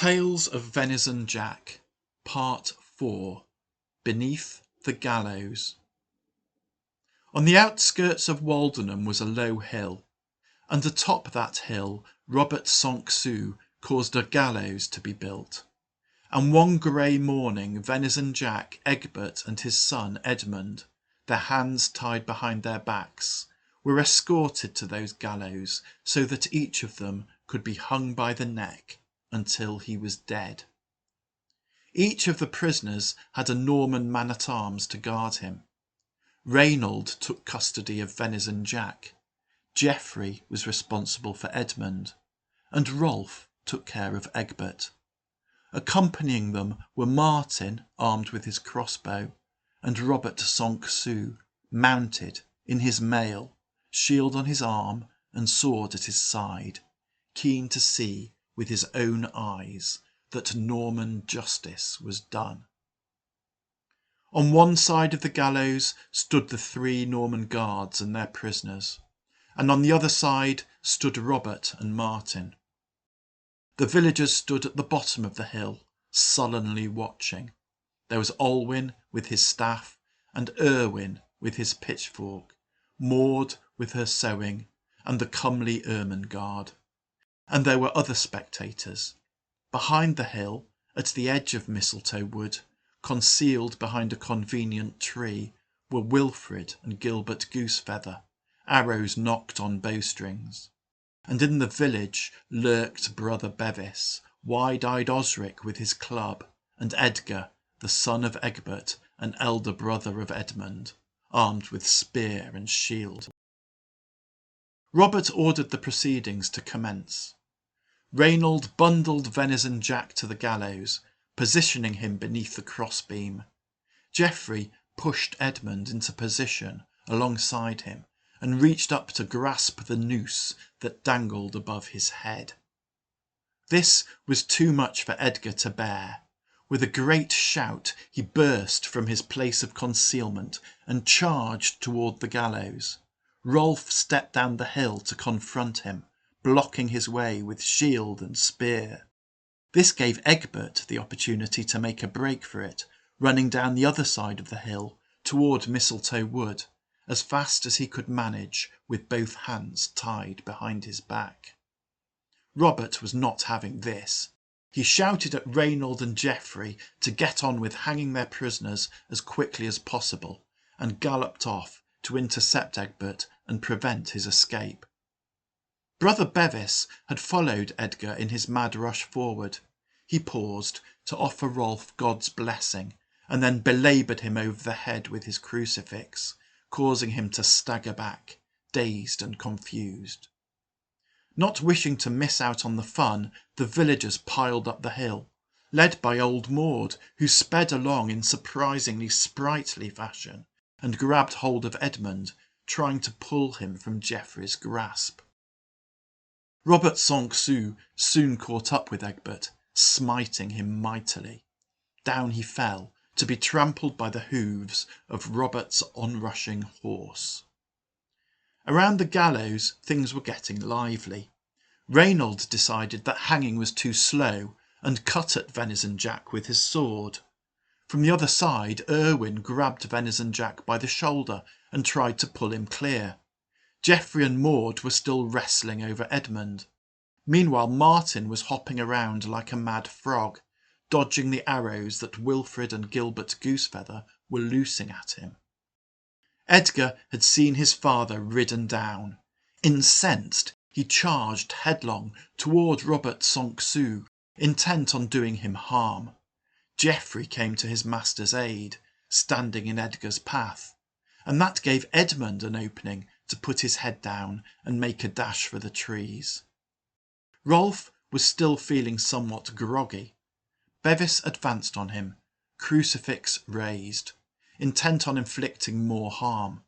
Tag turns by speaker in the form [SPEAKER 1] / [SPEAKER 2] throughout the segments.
[SPEAKER 1] Tales of Venison Jack, Part 4, Beneath the Gallows. On the outskirts of Waldenham was a low hill, and atop that hill Robert Sonk caused a gallows to be built. And one grey morning Venison Jack, Egbert, and his son Edmund, their hands tied behind their backs, were escorted to those gallows so that each of them could be hung by the neck until he was dead. Each of the prisoners had a Norman man-at-arms to guard him. Reynold took custody of Venison Jack, Geoffrey was responsible for Edmund, and Rolf took care of Egbert. Accompanying them were Martin, armed with his crossbow, and Robert Sonk, mounted in his mail, shield on his arm and sword at his side, keen to see with his own eyes that Norman justice was done. On one side of the gallows stood the 3 Norman guards and their prisoners, and on the other side stood Robert and Martin. The villagers stood at the bottom of the hill, sullenly watching. There was Olwyn with his staff, and Erwin with his pitchfork, Maud with her sewing, and the comely Ermengarde. And there were other spectators. Behind the hill, at the edge of Mistletoe Wood, concealed behind a convenient tree, were Wilfred and Gilbert Goosefeather, arrows nocked on bowstrings. And in the village lurked brother Bevis, wide-eyed Osric with his club, and Edgar, the son of Egbert, an elder brother of Edmund, armed with spear and shield. Robert ordered the proceedings to commence. Reynold bundled Venison Jack to the gallows, positioning him beneath the crossbeam. Geoffrey pushed Edmund into position alongside him and reached up to grasp the noose that dangled above his head. This was too much for Edgar to bear. With a great shout he burst from his place of concealment and charged toward the gallows. Rolf stepped down the hill to confront him, blocking his way with shield and spear. This gave Egbert the opportunity to make a break for it, running down the other side of the hill toward Mistletoe Wood, as fast as he could manage with both hands tied behind his back. Robert was not having this. He shouted at Reynold and Geoffrey to get on with hanging their prisoners as quickly as possible, and galloped off to intercept Egbert and prevent his escape. Brother Bevis had followed Edgar in his mad rush forward. He paused to offer Rolf God's blessing, and then belaboured him over the head with his crucifix, causing him to stagger back, dazed and confused. Not wishing to miss out on the fun, the villagers piled up the hill, led by old Maud, who sped along in surprisingly sprightly fashion and grabbed hold of Edmund, trying to pull him from Geoffrey's grasp. Robert Sonk soon caught up with Egbert, smiting him mightily. Down he fell, to be trampled by the hooves of Robert's onrushing horse. Around the gallows things were getting lively. Reynold decided that hanging was too slow and cut at Venison Jack with his sword. From the other side, Erwin grabbed Venison Jack by the shoulder and tried to pull him clear. Geoffrey and Maud were still wrestling over Edmund. Meanwhile, Martin was hopping around like a mad frog, dodging the arrows that Wilfred and Gilbert Goosefeather were loosing at him. Edgar had seen his father ridden down. Incensed, he charged headlong toward Robert Sonk, intent on doing him harm. Geoffrey came to his master's aid, standing in Edgar's path, and that gave Edmund an opening to put his head down and make a dash for the trees. Rolf was still feeling somewhat groggy. Bevis advanced on him, crucifix raised, intent on inflicting more harm,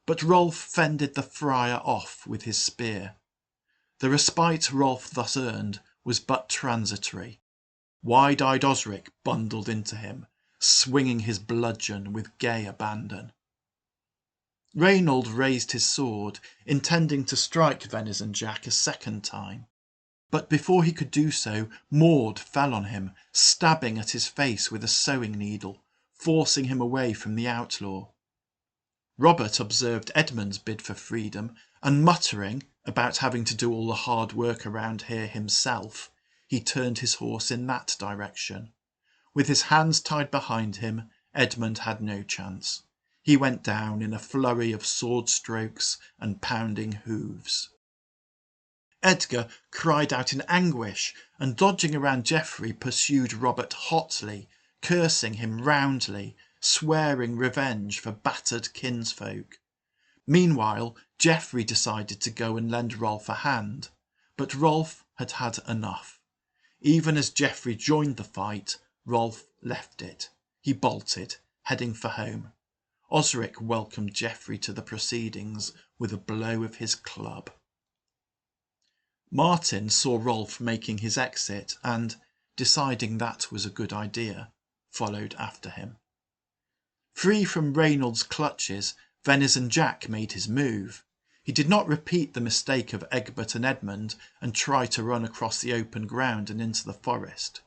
[SPEAKER 1] but Rolf fended the friar off with his spear. The respite Rolf thus earned was but transitory. Wide-eyed Osric bundled into him, swinging his bludgeon with gay abandon. Reynold raised his sword, intending to strike Venison Jack a second time, But before he could do so, Maud fell on him, stabbing at his face with a sewing needle, forcing him away from the outlaw. Robert observed Edmund's bid for freedom, and muttering about having to do all the hard work around here himself, he turned his horse in that direction. With his hands tied behind him, Edmund had no chance. He went down in a flurry of sword strokes and pounding hooves. Edgar cried out in anguish, and dodging around Geoffrey pursued Robert hotly, cursing him roundly, swearing revenge for battered kinsfolk. Meanwhile, Geoffrey decided to go and lend Rolf a hand, but Rolf had had enough. Even as Geoffrey joined the fight, Rolf left it. He bolted, heading for home. Osric welcomed Geoffrey to the proceedings with a blow of his club. Martin saw Rolf making his exit and, deciding that was a good idea, followed after him. Free from Reynold's clutches, Venison Jack made his move. He did not repeat the mistake of Egbert and Edmund and try to run across the open ground and into the forest.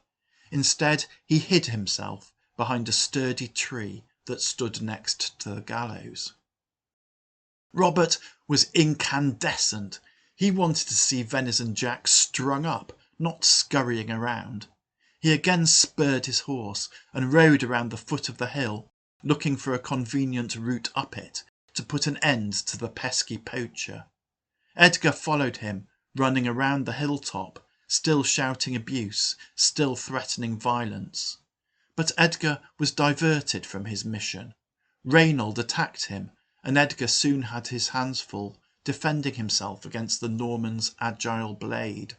[SPEAKER 1] Instead, he hid himself behind a sturdy tree that stood next to the gallows. Robert was incandescent. He wanted to see Venison Jack strung up, not scurrying around. He again spurred his horse and rode around the foot of the hill, looking for a convenient route up it to put an end to the pesky poacher. Edgar followed him, running around the hilltop, still shouting abuse, still threatening violence. But Edgar was diverted from his mission. Reynold attacked him, and Edgar soon had his hands full, defending himself against the Norman's agile blade.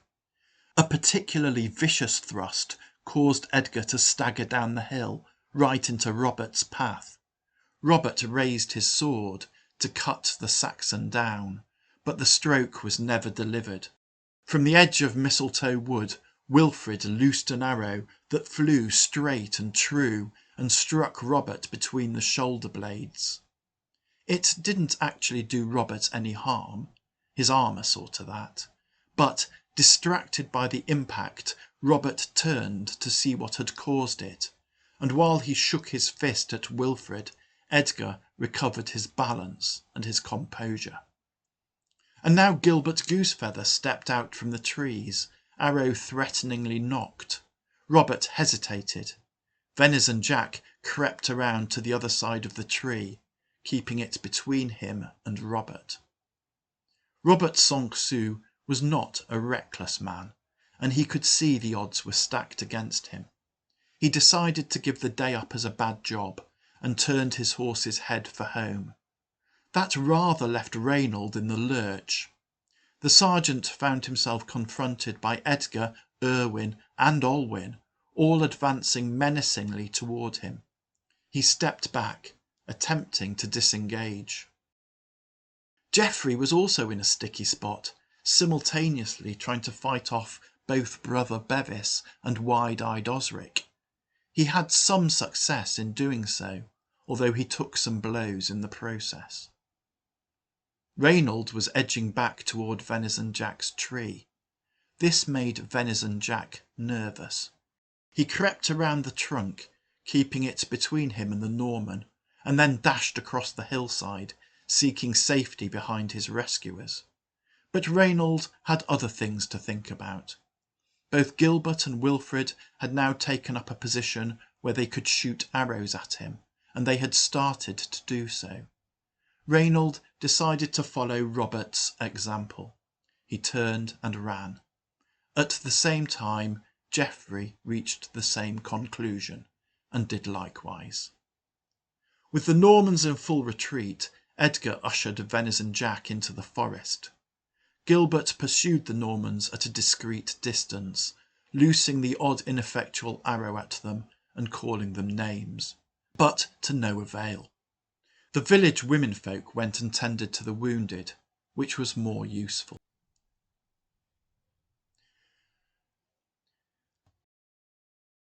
[SPEAKER 1] A particularly vicious thrust caused Edgar to stagger down the hill, right into Robert's path. Robert raised his sword to cut the Saxon down, but the stroke was never delivered. From the edge of Mistletoe Wood, Wilfrid loosed an arrow that flew straight and true and struck Robert between the shoulder blades. It didn't actually do Robert any harm, his armour saw to that, but, distracted by the impact, Robert turned to see what had caused it, and while he shook his fist at Wilfrid, Edgar recovered his balance and his composure. And now Gilbert Goosefeather stepped out from the trees, arrow threateningly nocked. Robert hesitated. Venison Jack crept around to the other side of the tree, keeping it between him and Robert. Robert Sonk-Su was not a reckless man, and he could see the odds were stacked against him. He decided to give the day up as a bad job and turned his horse's head for home. That rather left Reynold in the lurch. The sergeant found himself confronted by Edgar, Erwin and Olwyn, all advancing menacingly toward him. He stepped back, attempting to disengage. Geoffrey was also in a sticky spot, simultaneously trying to fight off both Brother Bevis and wide-eyed Osric. He had some success in doing so, although he took some blows in the process. Reynold was edging back toward Venison Jack's tree. This made Venison Jack nervous. He crept around the trunk, keeping it between him and the Norman, and then dashed across the hillside, seeking safety behind his rescuers. But Reynold had other things to think about. Both Gilbert and Wilfrid had now taken up a position where they could shoot arrows at him, and they had started to do so. Reynold decided to follow Robert's example. He turned and ran. At the same time, Geoffrey reached the same conclusion, and did likewise. With the Normans in full retreat, Edgar ushered Venison Jack into the forest. Gilbert pursued the Normans at a discreet distance, loosing the odd ineffectual arrow at them and calling them names, but to no avail. The village womenfolk went and tended to the wounded, which was more useful.